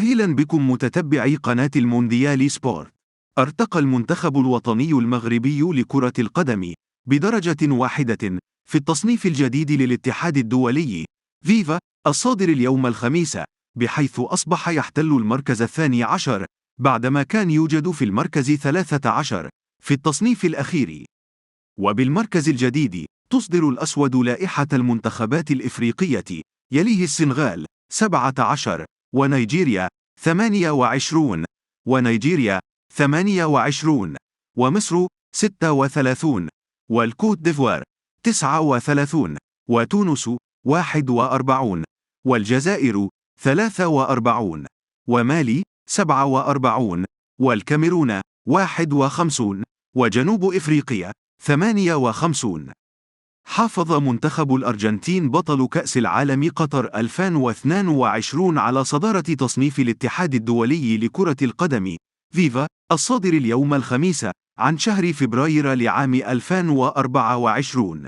أهلا بكم متتبعي قناة المونديال سبورت. ارتقى المنتخب الوطني المغربي لكرة القدم بدرجة واحدة في التصنيف الجديد للاتحاد الدولي فيفا الصادر اليوم الخميس، بحيث أصبح يحتل المركز الثاني عشر بعدما كان يوجد في المركز 13 في التصنيف الأخير. وبالمركز الجديد تصدر الأسود لائحة المنتخبات الإفريقية، يليه السنغال 17 ونيجيريا 28 ونيجيريا 28 ومصر 36 والكوت ديفوار 39 وتونس 41 والجزائر 43 ومالي 47 والكاميرون 51 وجنوب إفريقيا 58. حافظ منتخب الأرجنتين بطل كأس العالم قطر 2022 على صدارة تصنيف الاتحاد الدولي لكرة القدم فيفا الصادر اليوم الخميس عن شهر فبراير لعام 2024.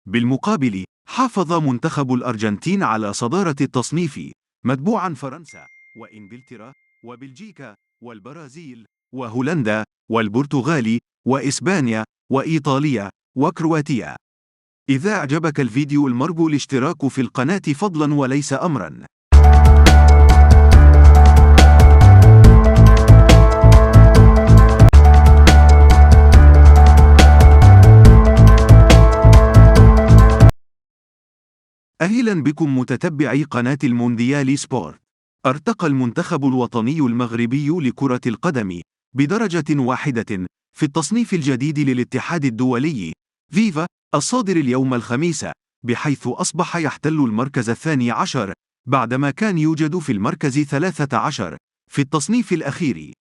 بالمقابل، حافظ منتخب الأرجنتين على صدارة التصنيف متبوعا فرنسا وإنجلترا وبلجيكا والبرازيل وهولندا والبرتغال وإسبانيا وإيطاليا وكرواتيا. إذا أعجبك الفيديو المرجو الاشتراك في القناة فضلا وليس أمرا. أهلا بكم متتبعي قناة المونديال سبورت. ارتقى المنتخب الوطني المغربي لكرة القدم بدرجة واحدة في التصنيف الجديد للاتحاد الدولي فيفا الصادر اليوم الخميس، بحيث أصبح يحتل المركز الثاني عشر بعدما كان يوجد في المركز 13 في التصنيف الأخير.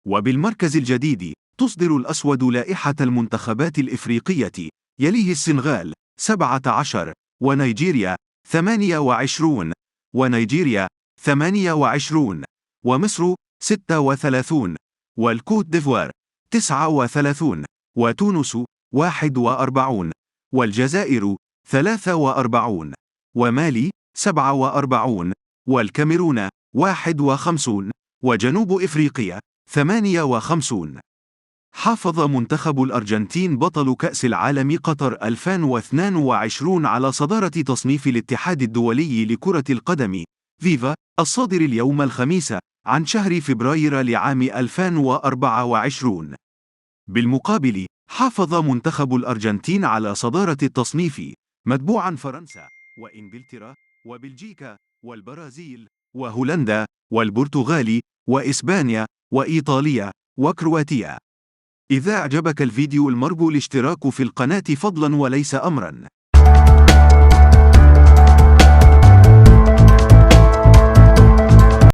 وبالمركز الجديد تصدر الأسود لائحة المنتخبات الإفريقية، يليه السنغال 17 ونيجيريا 28 ونيجيريا 28 ومصر 36 والكوت ديفوار 39 وتونس 41 والجزائر 43 ومالي 47 والكاميرون 51 وجنوب إفريقيا 58. حافظ منتخب الأرجنتين بطل كأس العالم قطر 2022 على صدارة تصنيف الاتحاد الدولي لكرة القدم فيفا الصادر اليوم الخميس عن شهر فبراير لعام 2024. بالمقابل، حافظ منتخب الأرجنتين على صدارة التصنيف متبوعا فرنسا وإنجلترا وبلجيكا والبرازيل وهولندا والبرتغال وإسبانيا وإيطاليا وكرواتيا. إذا أعجبك الفيديو المرجو الاشتراك في القناة فضلا وليس أمرا.